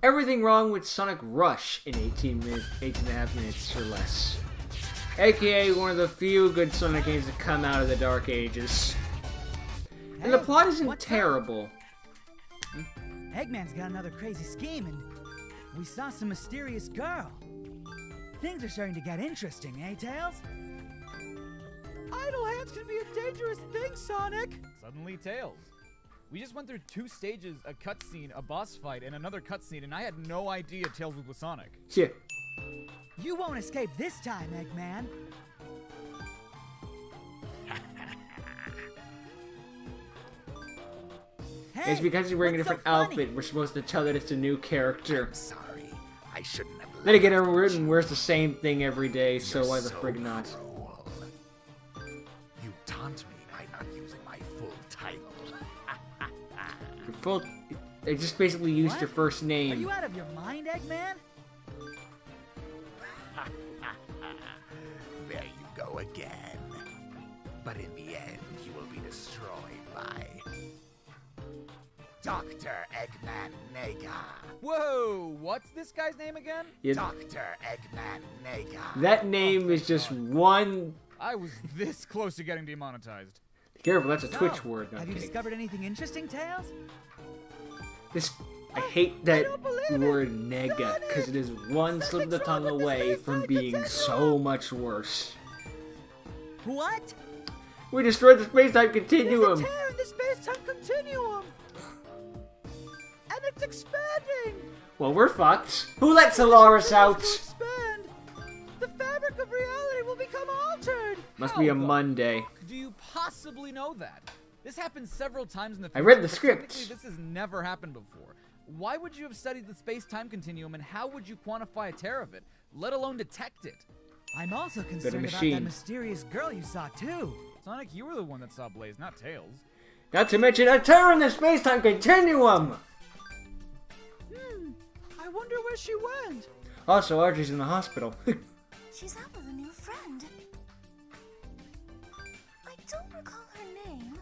everything wrong with Sonic Rush in 18 and a half minutes or less. AKA one of the few good Sonic games that come out of the Dark Ages. And the plot isn't terrible. Eggman's got another crazy scheme, and we saw some mysterious girl. Things are starting to get interesting, eh, Tails? Idle hands can be a dangerous thing, Sonic! Suddenly, Tails. We just went through 2 stages, a cutscene, a boss fight, and another cutscene, and I had no idea Tails was with Sonic. Yeah. You won't escape this time, Eggman. Hey, It's because he's wearing a what's different so funny? outfit. We're supposed to tell that it's a new character. Sorry, I shouldn't have. Then again, everyone wears the same thing every day, so why the frig not? Cruel. You taunt me by not using my full title. Your full, they just basically used What? your first Are name. you out of your mind, Eggman? There you go again. But in the end, you will be destroyed by Dr. Eggman Nega. Whoa, what's this guy's name again? Yeah, Dr. Eggman Nega. that name is just one. I was this close to getting demonetized. Careful, that's a So, Twitch word. No, have I'm you kidding. discovered anything interesting, Tails? This, I hate that don't believe it. word nega, because it is one slip of the Something's wrong tongue with the away space-time from being continuum. so much worse. What? We destroyed the space-time There's a continuum! tear in the space-time continuum! And it's expanding! Well, we're fucked. Who let Solaris out? To expand, the fabric of reality will become altered! Must be a How the Monday. fuck do you possibly know that? This happened several times in the I read the but script. technically This has never happened before. Why would you have studied the space-time continuum, and how would you quantify a tear of it, let alone detect it? I'm also concerned about machine. that mysterious girl you saw, too. Sonic, you were the one that saw Blaze, not Tails. Not to mention a tear in the space-time continuum! I wonder where she went. Also, Audrey's in the hospital. She's out with a new friend. I don't recall her name,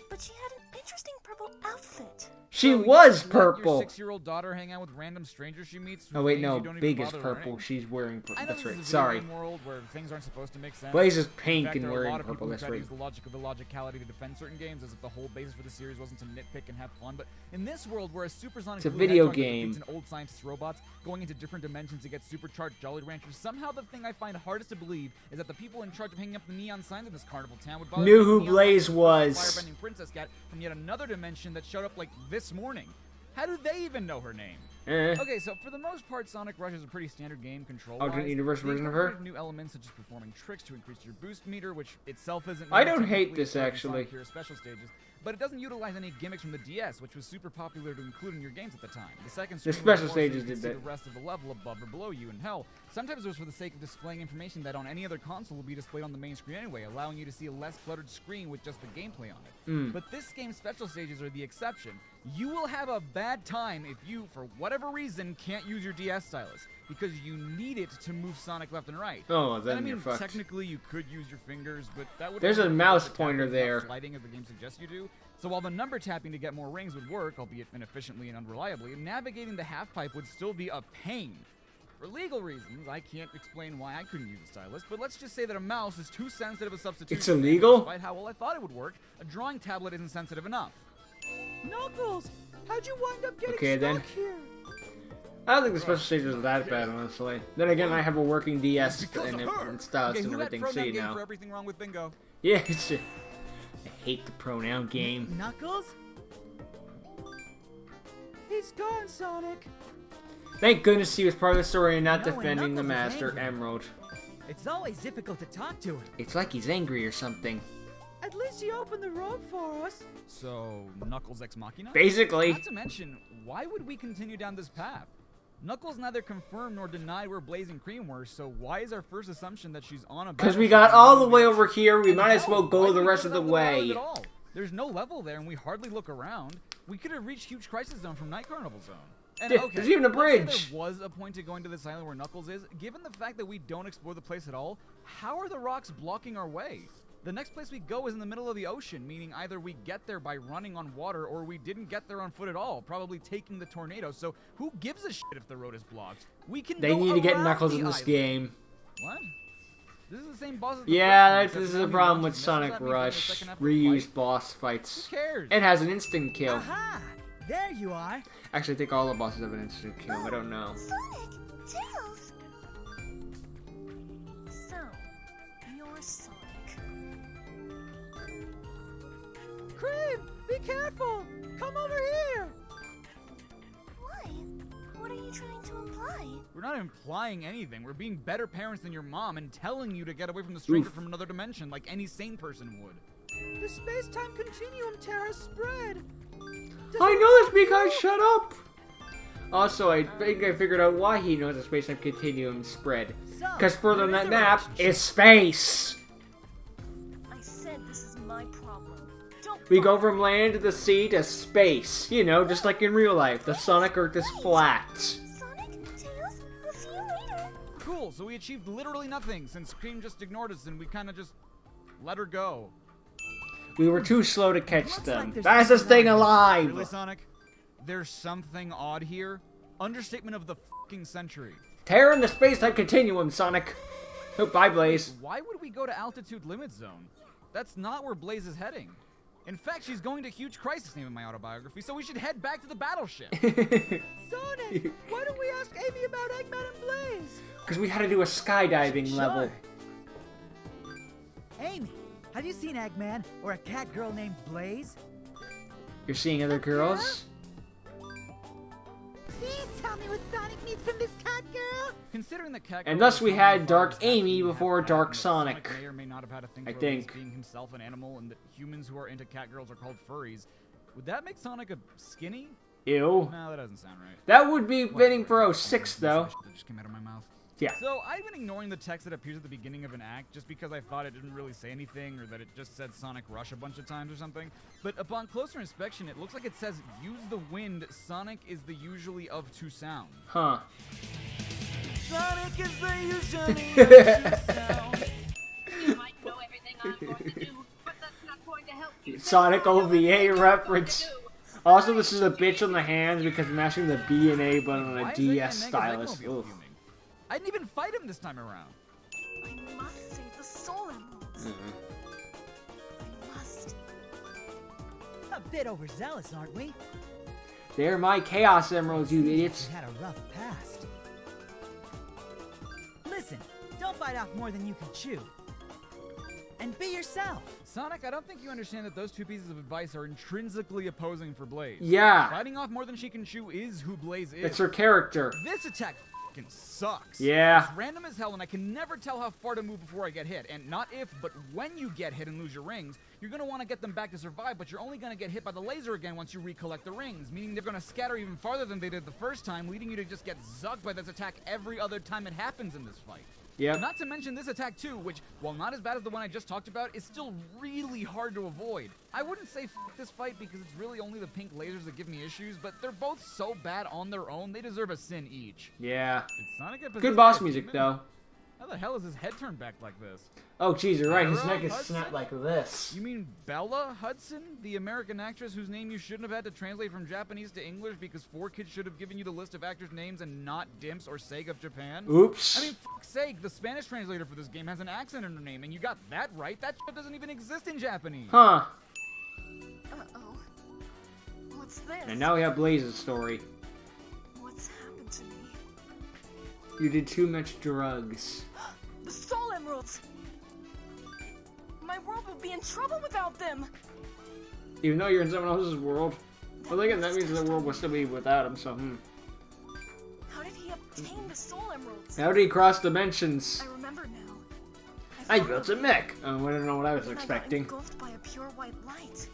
but she had an interesting purple outfit. She So was you let purple! Your 6-year-old daughter hang out with random strangers she meets? Oh with wait, names no, you don't even Big is bother purple. learning? She's wearing purple. I know That's this right. is a Sorry. video game world where things aren't supposed to make sense. Blaze is In pink fact, and there are a wearing lot of people purple. who That's try to right. use the logic of illogicality to defend certain games as if the whole basis for the series wasn't to nitpick and have fun. But in this world where a supersonic It's a blue video hedgehog that game. defeats an old scientist robots going into different dimensions to get supercharged Jolly Ranchers, somehow the thing I find hardest to believe is that the people in charge of hanging up the neon signs in this carnival town would bother Knew with who neon Blaze signs was. for Firebending Princess Cat from yet another dimension that showed up like this morning. How do they even know her name? Okay, so for the most part, Sonic Rush is a pretty standard game control-wise. Alternate universe They version of her? incorporated new elements such as performing tricks to increase your boost meter, which itself isn't. I new, don't hate technically, this, for the actually. Sonic Hero special stages, but it doesn't utilize any gimmicks from the DS, which was super popular to include in your games at the time. The second The screen was special more so you stages could did see that. the rest of the level above or below you, and hell, sometimes it was for the sake of displaying information that on any other console will be displayed on the main screen anyway, allowing you to see a less cluttered screen with just the gameplay on it. But this game's special stages are the exception. You will have a bad time if you, for whatever reason, can't use your DS stylus, because you need it to move Sonic left and right. Oh, And then I mean, you're fucked. technically you could use your fingers, but that would There's only a work mouse if the tapping pointer is not there. sliding as the game suggests you do. So while the number tapping to get more rings would work, albeit inefficiently and unreliably, navigating the half pipe would still be a pain. For legal reasons, I can't explain why I couldn't use a stylus, but let's just say that a mouse is too sensitive a substitute. It's illegal? Despite how well I thought it would work, a drawing tablet isn't sensitive enough. Knuckles, how'd you wind up getting Okay, stuck then. here? I don't think the special stages are that bad, honestly. Then again, I have a working DS Because and, of her. and stats Okay, and who got everything. pronoun See game now. for everything wrong with bingo? Yeah, it's I hate the pronoun game. Knuckles? He's gone, Sonic. Thank goodness he was part of the story and not No, and defending the Knuckles is Master angry. Emerald. It's always difficult to talk to him. It's like he's angry or something. At least he opened the road for us. So, Knuckles Ex Machina? Basically. Not to mention, why would we continue down this path? Knuckles neither confirmed nor denied where Blaze and Cream were, so why is our first assumption that she's on a Because we battleship got all and the way we- over here, we And might as hell, well why go did the we rest put of it the up to island way. at all? There's no level there, and we hardly look around. We could have reached Huge Crisis Zone from Night Carnival Zone. And Yeah, okay, there's even a let's say bridge. There was a point to going to this island where Knuckles is. Given the fact that we don't explore the place at all, how are the rocks blocking our way? The next place we go is in the middle of the ocean, meaning either we get there by running on water or we didn't get there on foot at all, probably taking the tornado. So who gives a shit if the road is blocked? We can They go need to get around Knuckles the in this island. game. What? This is the same boss as the Yeah, first one, this is except the for problem only with once. Sonic Does that mean during the Rush. second half of the Reused fight? boss fights. Who cares? It has an instant kill. Aha! There you are. Actually, I think all the bosses have an instant kill. I don't know. Sonic! Tails! So, you're Sonic. Cream, be careful! Come over here! Why? What are you trying to imply? We're not implying anything. We're being better parents than your mom and telling you to get away from the stranger Oof. from another dimension like any sane person would. The space-time continuum tear has spread. I know this because shut up! Also, I think I figured out why he knows the space-time continuum spread. So, Because further on there that is a map relationship. is space! I said this is my problem. Don't We go bother. from land to the sea to space. You know, just like in real life. The Sonic Earth is flat. Sonic, Tails, we'll see you later. Cool, so we achieved literally nothing since Cream just ignored us and we kind of just let her go. We were too slow to catch Looks them. like there's Fastest something thing on alive! Really, Sonic? There's something odd here? Understatement of the fucking century. Tear in the space-time continuum, Sonic. Oh, bye, Blaze. Why would we go to Altitude Limit Zone? That's not where Blaze is heading. In fact, she's going to Huge Crisis, name of my autobiography, so we should head back to the battleship. Sonic, why don't we ask Amy about Eggman and Blaze? Because we had to do a skydiving level. Sure. Amy, have you seen Eggman or a cat girl named Blaze? You're seeing other girls? Please tell me what Sonic needs from this cat girl. Considering the cat And girl thus we was had one of Dark the Amy half before cat, Dark and that Sonic. may or may not have had a thing I for think. Blaze being himself an animal, and that humans who are into cat girls are called furries. Would that make Sonic a skinny? Ew. No, that doesn't sound right. That would be fitting Whatever. for 06, though. That just came out of my mouth. Yeah. So I've been ignoring the text that appears at the beginning of an act just because I thought it didn't really say anything or that it just said Sonic Rush a bunch of times or something. But upon closer inspection, it looks like it says use the wind. Sonic is the usually of two sound. Huh. Sonic is the usually You might know everything I'm going to do, but that's not going to help you. Sonic OVA reference. Also, this is a bitch on the hands because mashing the B and A button on a DS stylus. Oof. I didn't even fight him this time around. I must save the Soul Emeralds. Mm-hmm. I must. A bit overzealous, aren't we? They're my Chaos Emeralds, you idiots. We had a rough past. Listen, don't bite off more than you can chew. And be yourself. Sonic, I don't think you understand that those two pieces of advice are intrinsically opposing for Blaze. Yeah. Biting off more than she can chew is who Blaze is. It's her character. This attack fucking sucks. Yeah. It's random as hell, and I can never tell how far to move before I get hit. And not if, but when you get hit and lose your rings, you're gonna want to get them back to survive, but you're only gonna get hit by the laser again once you recollect the rings, meaning they're gonna scatter even farther than they did the first time, leading you to just get zucked by this attack every other time it happens in this fight. Yep. Not to mention this attack too, which, while not as bad as the one I just talked about, is still really hard to avoid. I wouldn't say f this fight because it's really only the pink lasers that give me issues, but they're both so bad on their own, they deserve a sin each. Yeah. Did Sonic get Good possessed boss by a music, demon? though. How the hell is his head turned back like this? Oh, jeez, you're right. His Sarah neck is Hudson? snapped like this. You mean Bella Hudson, the American actress whose name you shouldn't have had to translate from Japanese to English because 4Kids should have given you the list of actors' names and not Dimps or Seg of Japan? Oops. I mean, fuck's sake, the Spanish translator for this game has an accent in her name, and you got that right? That shit doesn't even exist in Japanese. Huh. Uh-oh. What's this? And now we have Blaze's story. What's happened to me? You did too much drugs. The Soul Emeralds! My world would be in trouble without them! Even though you're in someone else's world. Well, again, that means the world will still be without him, so, How did he obtain the Soul Emeralds? How did he cross dimensions? I remember now. I followed built a him, mech. Oh, I don't know what I was and expecting. I got engulfed by a pure white light.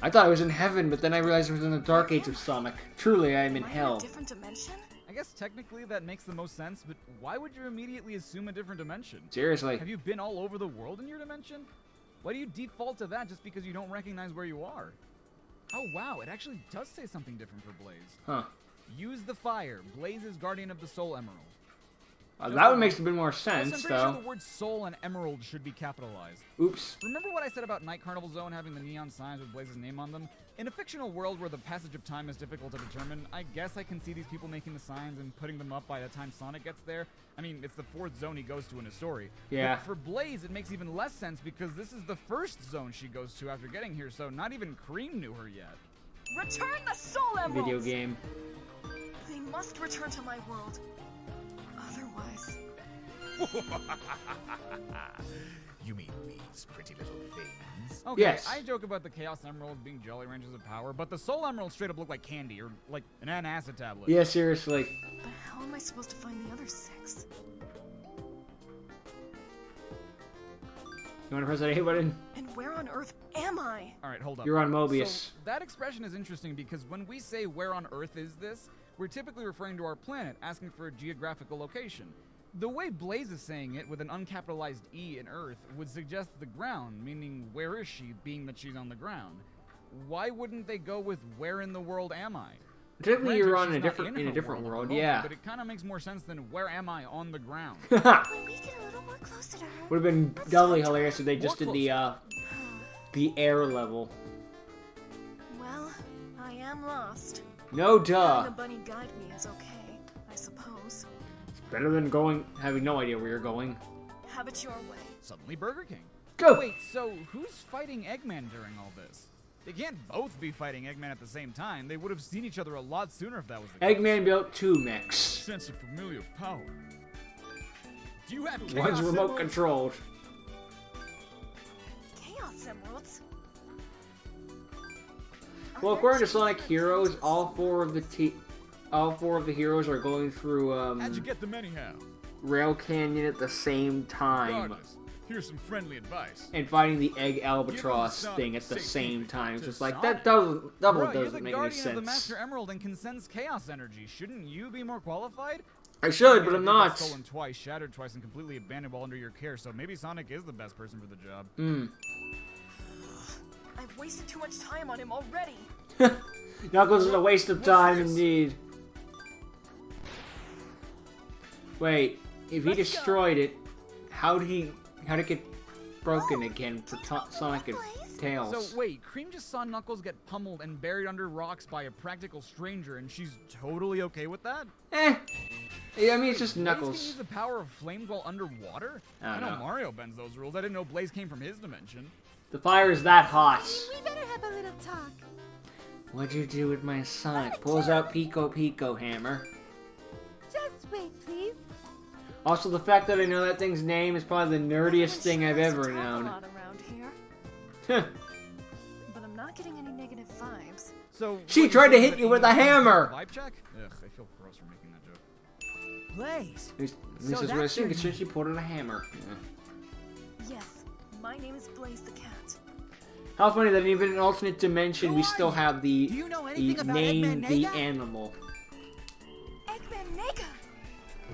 I thought I was in heaven, but then I realized I was in the Dark Age of Sonic. Truly, I am in Am I hell. in a different dimension? I guess technically that makes the most sense, but why would you immediately assume a different dimension? Seriously. Have you been all over the world in your dimension? Why do you default to that just because you don't recognize where you are? Oh wow, it actually does say something different for Blaze. Huh. Use the fire. Blaze is guardian of the Soul Emerald. That would make a bit more Also, I'm sense, pretty sure though. the words soul and emerald should be capitalized. Oops. Remember what I said about Night Carnival Zone having the neon signs with Blaze's name on them? In a fictional world where the passage of time is difficult to determine, I guess I can see these people making the signs and putting them up by the time Sonic gets there. I mean, it's the 4th zone he goes to in his story. Yeah. But for Blaze, it makes even less sense because this is the first zone she goes to after getting here, so not even Cream knew her yet. Return the soul emeralds! Video game. They must return to my world. Otherwise... You mean these pretty little things? Okay, Yes. I joke about the Chaos Emeralds being Jolly Ranchers of power, but the Soul Emeralds straight up look like candy, or like an antacid tablet. Yeah, seriously. But how am I supposed to find the other 6? You want to press that A button? And where on earth am I? Alright, hold up. You're on Mobius. So, that expression is interesting because when we say where on Earth is this, we're typically referring to our planet, asking for a geographical location. The way Blaze is saying it, with an uncapitalized E in Earth, would suggest the ground, meaning where is she, being that she's on the ground. Why wouldn't they go with where in the world am I? Technically, you're on Granted, a she's not different in in a her different at the world. moment, Yeah. But it kind of makes more sense than where am I on the ground. When we get a little more closer to her... Would have been doubly hilarious if they just did More the air level. Well, I am lost. No Having duh. the bunny guide me is okay, I suppose. Better than having no idea where you're going. Have it your way. Suddenly Burger King. Go. Wait, so who's fighting Eggman during all this? They can't both be fighting Eggman at the same time. They would have seen each other a lot sooner if that was the case. Eggman built 2 mechs. Sense of familiar power. Do you have One's Chaos remote Emeralds? controlled. Chaos emeralds? Are Well, there according to just Sonic other Heroes, pages? all four of the heroes are going through How'd you get them anyhow? Rail Canyon at the same time Regardless, here's some friendly advice. and fighting the Egg Albatross Sonic thing at the same safety time. So to it's like Sonic. that doesn't Bro, you're doesn't the make any guardian of the sense. Master Emerald and can sense chaos energy. Shouldn't you be more qualified? I should, but Granted, I'm they got not. Stolen twice, shattered twice, and completely abandoned while under your care. So maybe Sonic is the best person for the job. I've wasted too much time on him already. Knuckles is a waste of time this? indeed. Wait, if he Let's go. destroyed it, how'd it get broken again for Sonic and Tails? So wait, Cream just saw Knuckles get pummeled and buried under rocks by a practical stranger, and she's totally okay with that? Yeah, I mean, it's just Blaze Knuckles. can use the power of flames while underwater? I don't know. Mario bends those rules. I didn't know Blaze came from his dimension. The fire is that hot. We better have a little talk. What'd you do with my Sonic? Pulls out Pico hammer. Just wait, please. Also, the fact that I know that thing's name is probably the nerdiest thing I've ever Talk a known. lot around here, but I'm not getting any negative vibes. So She what, tried to saying hit that you with a English is hammer! Vibe check? Ugh, I feel gross for making that joke. Blaze. At least So that's what I that's think. your It's since she pulled out a hammer. Yeah. Yes, my name is Blaze the cat. How funny that even in an alternate dimension, we still have the Do you know anything about name Eggman the Nega? animal. Eggman Nega!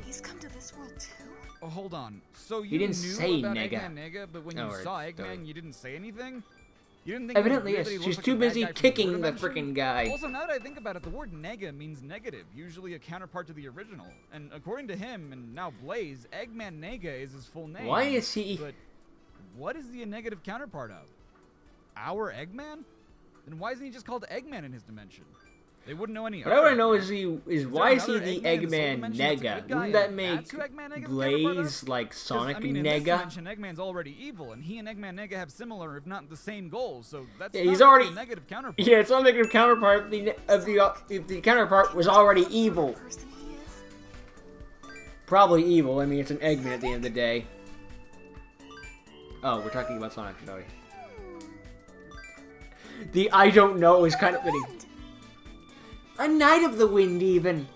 He's come to this world too? Oh, hold on. So you didn't knew say about Nega. Eggman Nega, but when No, you or- saw no. Eggman, you didn't say anything? You didn't think Evidently, it yes. was weird that he She's looked too like the bad busy guy from the kicking Blue the Dimension? frickin' guy. Also, now that I think about it, the word nega means negative, usually a counterpart to the original. And according to him, and now Blaze, Eggman Nega is his full name. Why is he... But what is the negative counterpart of? Our Eggman? Then why isn't he just called Eggman in his dimension? They wouldn't know any What I want to other know Eggman. is why is he another the Eggman in the Soul Eggman Dimension that's a Nega? good guy Wouldn't that and make that's who Eggman Nega's counterpart Blaze of? like 'Cause, Sonic I mean, in this Nega? dimension, Eggman's already evil, and he and Eggman Nega have similar, if not the same, goals. So that's Yeah, not he's really already- a negative counterpart. Yeah, it's not a negative counterpart if the counterpart was already What sort of evil. person he is? Probably evil. I mean, it's an Eggman at the end of the day. Oh, we're talking about Sonic, no. The I don't know is kind of fitting. Wind! A Knight of the Wind, even.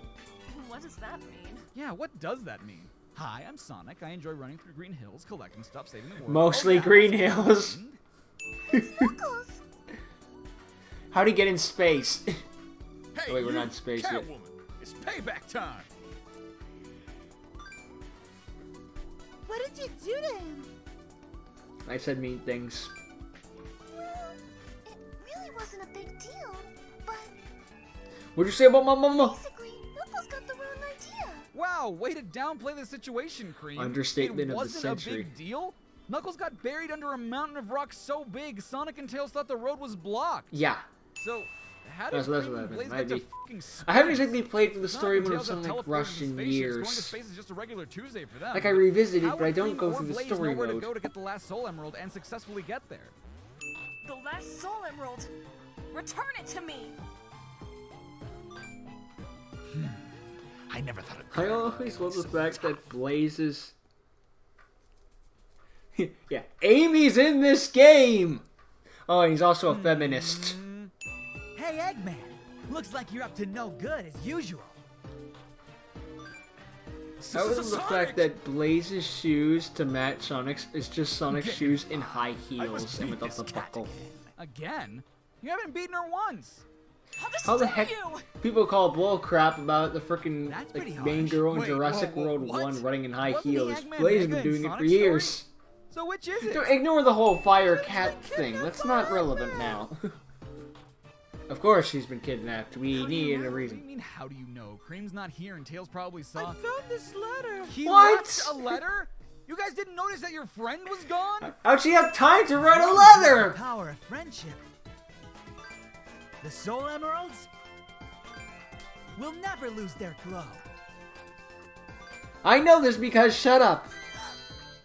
What does that mean? Yeah, what does that mean? Hi, I'm Sonic. I enjoy running through green hills, collecting stuff, saving the world. Mostly Oh, yeah, Green that's Hills. wind. Knuckles! How'd he get in space? Hey, Oh, wait, we're you, not in space yet. Catwoman! It's payback time! What did you do to him? I said mean things. Well, it really wasn't a big deal, but What'd you say about my mama? basically, Knuckles got the wrong idea. Wow, way to downplay the situation, Cream. Understatement of the It wasn't century. a big deal? Knuckles got buried under a mountain of rocks so big, Sonic and Tails thought the road was blocked. Yeah. So, how did That's what Cream and happened. Blaze Might get to be. fucking space? I haven't exactly played through the story Sonic and mode of Tails have Sonic teleported Rush into in spaceships. Going to years. space is just a regular Tuesday for them. Like, I revisited, How but I would don't Cream go or through the Blaze story know where to mode. go to get the last Soul Emerald and successfully get there? The last Soul Emerald. Return it to me. I never thought of I always love the fact that Blaze is... yeah, Amy's in this game! Oh, and he's also a feminist. Hey, Eggman! Looks like you're up to no good as usual. I always love the fact that Blaze's shoes to match Sonic's is just Sonic's shoes in high heels and without the buckle. Again? You haven't beaten her once. How the heck people call bull crap about the frickin' That's pretty main harsh. girl in Wait, Jurassic whoa, World what? 1 running in high Wasn't the heels? Eggman Blaze has Mega been in doing it for Sonic's story? years. So which is it? Don't ignore the whole fire cat thing. That's not relevant now. Of course she's been kidnapped. We need a What do you reason. mean, how do you know? Cream's not here and Tails probably I saw... found this letter. He What? left a letter? You guys didn't notice that your friend was gone? How'd she have time to write a The letter? power of friendship. The Soul Emeralds will never lose their glow. I know this because shut up.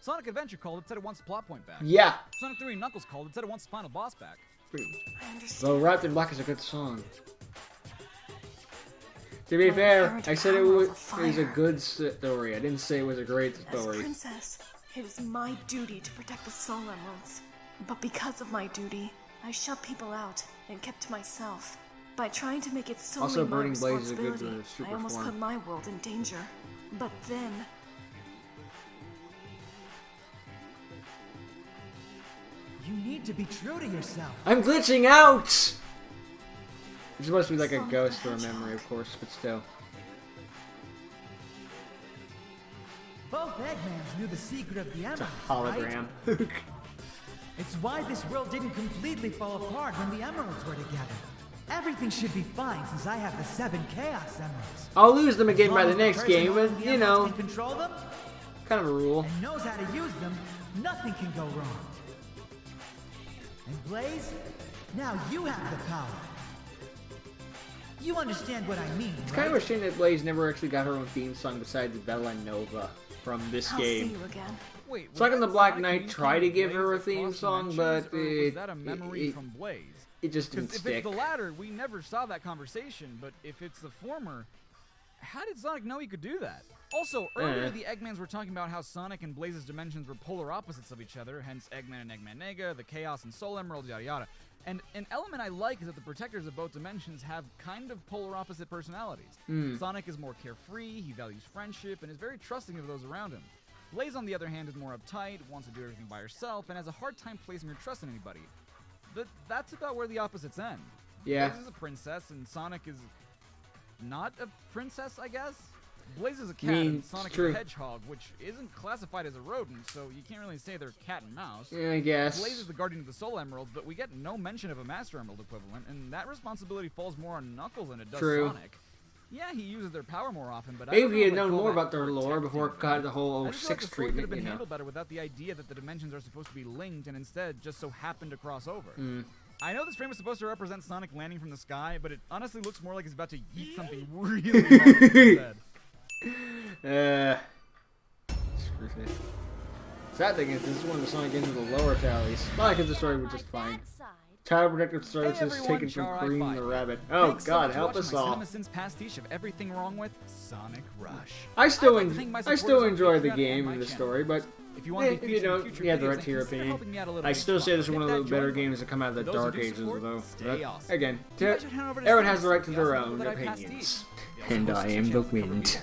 Sonic Adventure called it, said it wants the plot point back. Yeah. Sonic 3 and Knuckles called it, said it wants the final boss back. I understand. Though Wrapped in Black is a good song. To be My fair, inherent I said it power was, of it was a fire. good story. I didn't say it was a great As story. princess, it is my duty to protect the Soul Emeralds. But because of my duty, I shut people out and kept to myself. By trying to make it solely Also, my Burning Blaze is a good responsibility, super I almost form. put my world in danger. But then, You need to be true to yourself. I'm glitching out! It's supposed to be like a Sonic ghost the or a memory, Hedgehog. of course, but still. Both Eggmans knew the secret of the emeralds, right? Hologram. It's why this world didn't completely fall apart when the emeralds were together. Everything should be fine since I have the 7 Chaos Emeralds. I'll lose them again As by long the as next person game, but holding the you emeralds know, can control them kind of a rule. and knows how to use them, nothing can go wrong. And Blaze, now you have the power. You understand what I mean, It's right? kind of a shame that Blaze never actually got her own theme song besides Bella Nova from this I'll see game. you again. Wait, was Sonic and that the Black Sonic Knight tried to communicating give with her a Blaze theme across song, dimensions, but or was it- that a memory it- from Blaze? It just didn't Because if stick. it's the latter, we never saw that conversation. But if it's the former, how did Sonic know he could do that? Also, earlier the Eggmans were talking about how Sonic and Blaze's dimensions were polar opposites of each other, hence Eggman and Eggman Nega, the Chaos and Soul Emerald, yada yada. And an element I like is that the protectors of both dimensions have kind of polar opposite personalities. Sonic is more carefree, he values friendship, and is very trusting of those around him. Blaze, on the other hand, is more uptight, wants to do everything by herself, and has a hard time placing her trust in anybody. But that's about where the opposites end. Yeah. Blaze is a princess, and Sonic is not a princess, I guess? Blaze is a cat, mean, and it's Sonic true. is a hedgehog, which isn't classified as a rodent, so you can't really say they're cat and mouse. Yeah, I guess. Blaze is the guardian of the Soul Emeralds, but we get no mention of a Master Emerald equivalent, and that responsibility falls more on Knuckles than it does True. Sonic. Yeah, he uses their power more often, but I Maybe don't he had know if I'd known call more that about their lore before it protecting. got the whole I just feel like 06 the story could have treatment, been you know. handled better without the idea that the dimensions are supposed to be linked and instead just so happen to cross over. Hmm. I know this frame is supposed to represent Sonic landing from the sky, but it honestly looks more like he's about to yeet something really hard instead. Screw it. Sad thing is, this is one of the Sonic games with the lower tallies. Well, because the story was just fine. Child Protective Services everyone, taken from Char Cream I5 the here. Rabbit. Oh Thanks so God, much for help watching us my all. CinemaSins pastiche of everything wrong with Sonic Rush. I still, I'd like to thank my I supporters still on enjoy the Patreon game and my and the channel. story, but If you want to be if you featured in don't, future you have the videos, right to your then consider opinion. helping me out a little I bit still each say month. this is one of Hit the that better join games that come out of the For those who Dark do Ages, support, though. stay But awesome. again, You guys should head over to everyone has the right to Cinema their Sins, own the awesome opinions. people that I And passed I each. am They the also cover wind. music